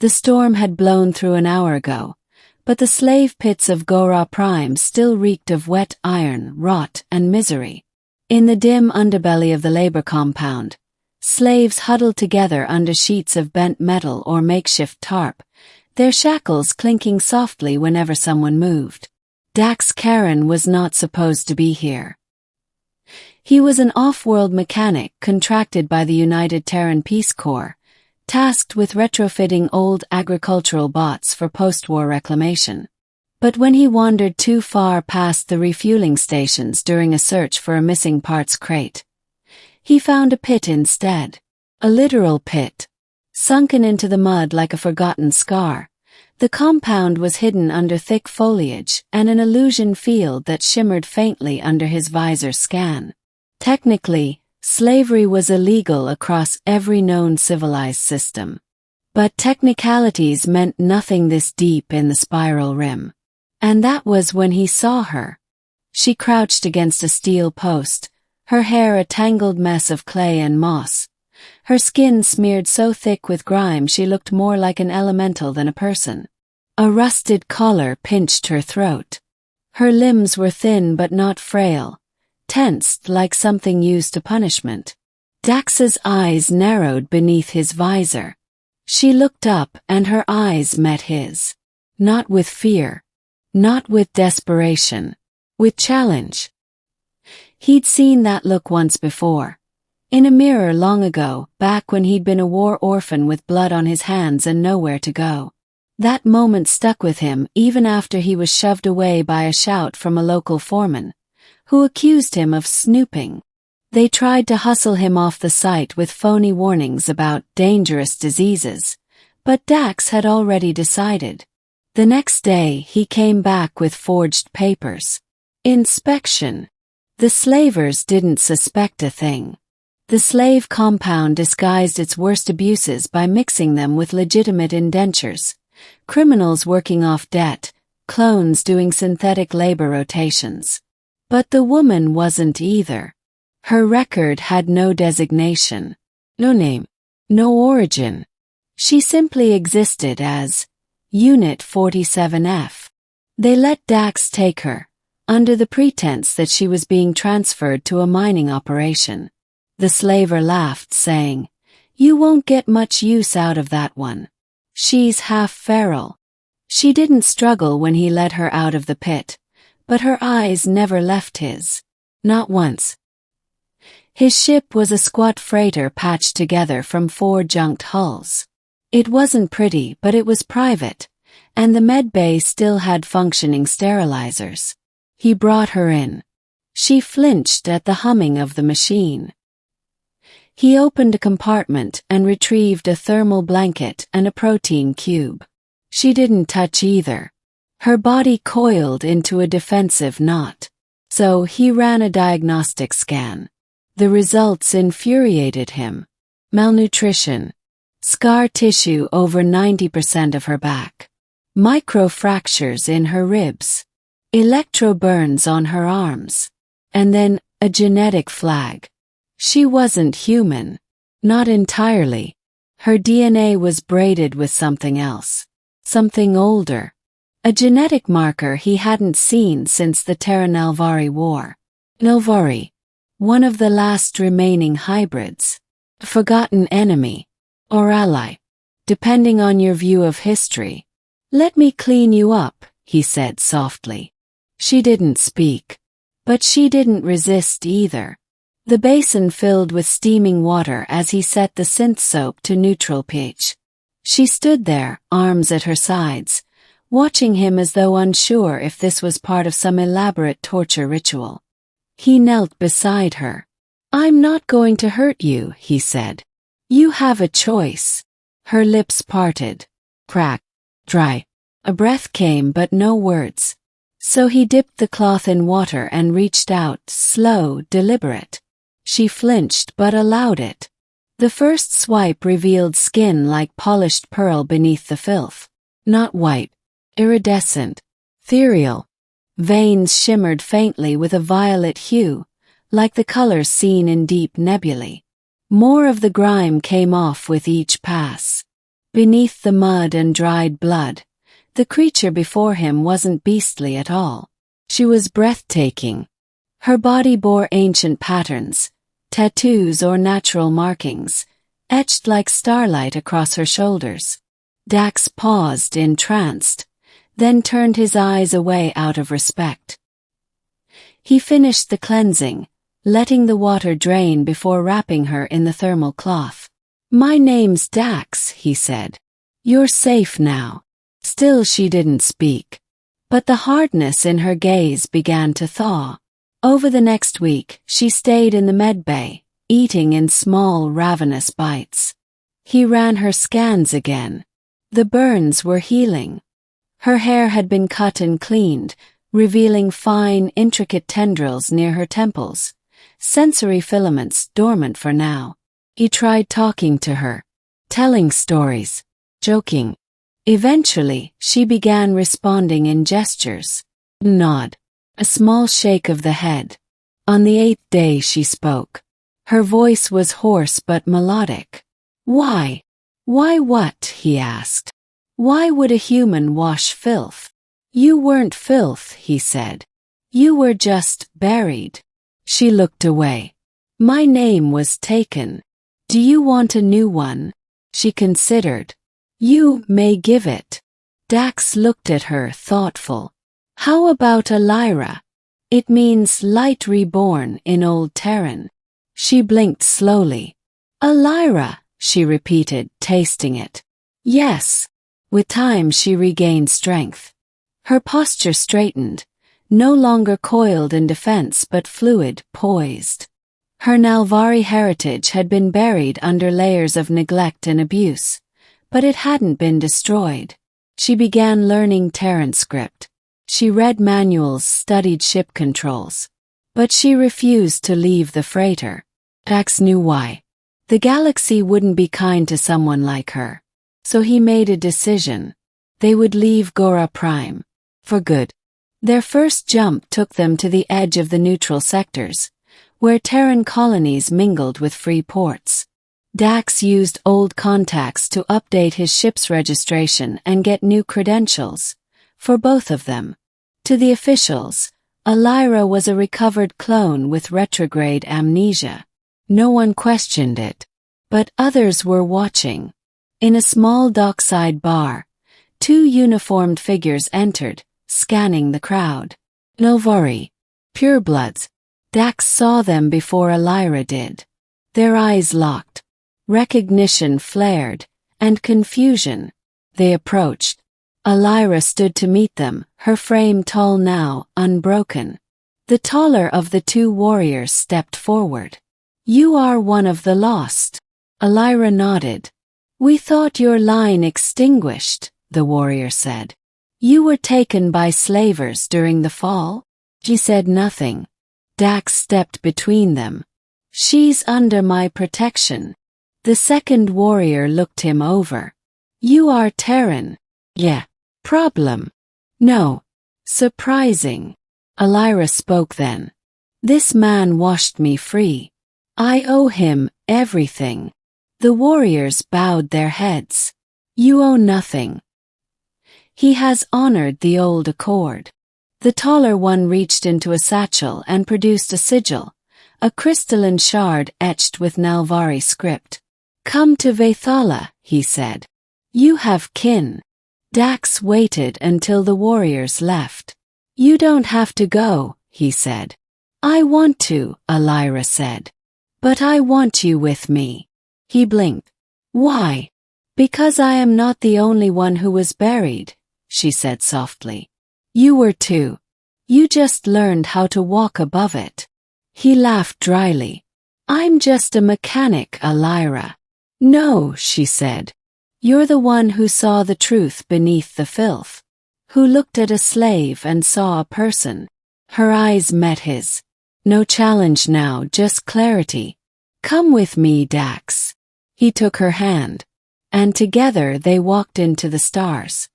The storm had blown through an hour ago, but the slave pits of Gora Prime still reeked of wet iron, rot, and misery. In the dim underbelly of the labor compound, slaves huddled together under sheets of bent metal or makeshift tarp, their shackles clinking softly whenever someone moved. Dax Karen was not supposed to be here. He was an off-world mechanic contracted by the United Terran Peace Corps, tasked with retrofitting old agricultural bots for post-war reclamation. But when he wandered too far past the refueling stations during a search for a missing parts crate, he found a pit instead. A literal pit. Sunken into the mud like a forgotten scar, the compound was hidden under thick foliage and an illusion field that shimmered faintly under his visor scan. Technically, slavery was illegal across every known civilized system. But technicalities meant nothing this deep in the spiral rim. And that was when he saw her. She crouched against a steel post, her hair a tangled mess of clay and moss. Her skin smeared so thick with grime she looked more like an elemental than a person. A rusted collar pinched her throat. Her limbs were thin but not frail, tensed like something used to punishment. Dax's eyes narrowed beneath his visor. She looked up and her eyes met his. Not with fear. Not with desperation. With challenge. He'd seen that look once before. In a mirror long ago, back when he'd been a war orphan with blood on his hands and nowhere to go. That moment stuck with him even after he was shoved away by a shout from a local foreman, who accused him of snooping. They tried to hustle him off the site with phony warnings about dangerous diseases, but Dax had already decided. The next day he came back with forged papers. Inspection. The slavers didn't suspect a thing. The slave compound disguised its worst abuses by mixing them with legitimate indentures, criminals working off debt, clones doing synthetic labor rotations. But the woman wasn't either. Her record had no designation, no name, no origin. She simply existed as Unit 47F. They let Dax take her, under the pretense that she was being transferred to a mining operation. The slaver laughed, saying, "You won't get much use out of that one. She's half feral." She didn't struggle when he led her out of the pit, but her eyes never left his. Not once. His ship was a squat freighter patched together from 4 junked hulls. It wasn't pretty, but it was private, and the med bay still had functioning sterilizers. He brought her in. She flinched at the humming of the machine. He opened a compartment and retrieved a thermal blanket and a protein cube. She didn't touch either. Her body coiled into a defensive knot. So he ran a diagnostic scan. The results infuriated him. Malnutrition. Scar tissue over 90% of her back. Microfractures in her ribs. Electroburns on her arms. And then, a genetic flag. She wasn't human. Not entirely. Her DNA was braided with something else. Something older. A genetic marker he hadn't seen since the Nalvari War. Nalvari. One of the last remaining hybrids. A forgotten enemy. Or ally. Depending on your view of history. "Let me clean you up," he said softly. She didn't speak. But she didn't resist either. The basin filled with steaming water as he set the synth soap to neutral pH. She stood there, arms at her sides, watching him as though unsure if this was part of some elaborate torture ritual. He knelt beside her. "I'm not going to hurt you," he said. "You have a choice." Her lips parted. Crack. Dry. A breath came but no words. So he dipped the cloth in water and reached out, slow, deliberate. She flinched but allowed it. The first swipe revealed skin like polished pearl beneath the filth. Not white. Iridescent. Ethereal. Veins shimmered faintly with a violet hue, like the colors seen in deep nebulae. More of the grime came off with each pass. Beneath the mud and dried blood, the creature before him wasn't beastly at all. She was breathtaking. Her body bore ancient patterns, tattoos or natural markings, etched like starlight across her shoulders. Dax paused, entranced, then turned his eyes away out of respect. He finished the cleansing, letting the water drain before wrapping her in the thermal cloth. "My name's Dax," he said. "You're safe now." Still she didn't speak. But the hardness in her gaze began to thaw. Over the next week, she stayed in the medbay, eating in small, ravenous bites. He ran her scans again. The burns were healing. Her hair had been cut and cleaned, revealing fine, intricate tendrils near her temples, sensory filaments dormant for now. He tried talking to her, telling stories, joking. Eventually, she began responding in gestures. Nod. A small shake of the head. On the 8th day she spoke. Her voice was hoarse but melodic. "Why? Why what?" he asked. "Why would a human wash filth?" "You weren't filth," he said. "You were just buried." She looked away. "My name was taken. Do you want a new one?" She considered. "You may give it." Dax looked at her, thoughtful. "How about Alira? It means light reborn in Old Terran." She blinked slowly. "Alira," she repeated, tasting it. "Yes." With time she regained strength. Her posture straightened, no longer coiled in defense but fluid, poised. Her Nalvari heritage had been buried under layers of neglect and abuse, but it hadn't been destroyed. She began learning Terran script. She read manuals, studied ship controls. But she refused to leave the freighter. Dax knew why. The galaxy wouldn't be kind to someone like her. So he made a decision. They would leave Gora Prime. For good. Their first jump took them to the edge of the neutral sectors, where Terran colonies mingled with free ports. Dax used old contacts to update his ship's registration and get new credentials, for both of them. To the officials, Alira was a recovered clone with retrograde amnesia. No one questioned it. But others were watching. In a small dockside bar, two uniformed figures entered, scanning the crowd. Nalvari. Purebloods. Dax saw them before Alira did. Their eyes locked. Recognition flared, and confusion. They approached. Alira stood to meet them, her frame tall now, unbroken. The taller of the two warriors stepped forward. "You are one of the lost." Alira nodded. "We thought your line extinguished," the warrior said. "You were taken by slavers during the fall?" She said nothing. Dax stepped between them. "She's under my protection." The second warrior looked him over. "You are Terran." "Yeah." "Problem?" "No." "Surprising." Alira spoke then. "This man washed me free. I owe him everything." The warriors bowed their heads. "You owe nothing. He has honored the old accord." The taller one reached into a satchel and produced a sigil, a crystalline shard etched with Nalvari script. "Come to Vaithala," he said. "You have kin." Dax waited until the warriors left. "You don't have to go," he said. "I want to," Alira said. "But I want you with me." He blinked. "Why?" "Because I am not the only one who was buried," she said softly. "You were too. You just learned how to walk above it." He laughed dryly. "I'm just a mechanic, Alira." "No," she said. "You're the one who saw the truth beneath the filth. Who looked at a slave and saw a person." Her eyes met his. No challenge now, just clarity. "Come with me, Dax." He took her hand. And together they walked into the stars.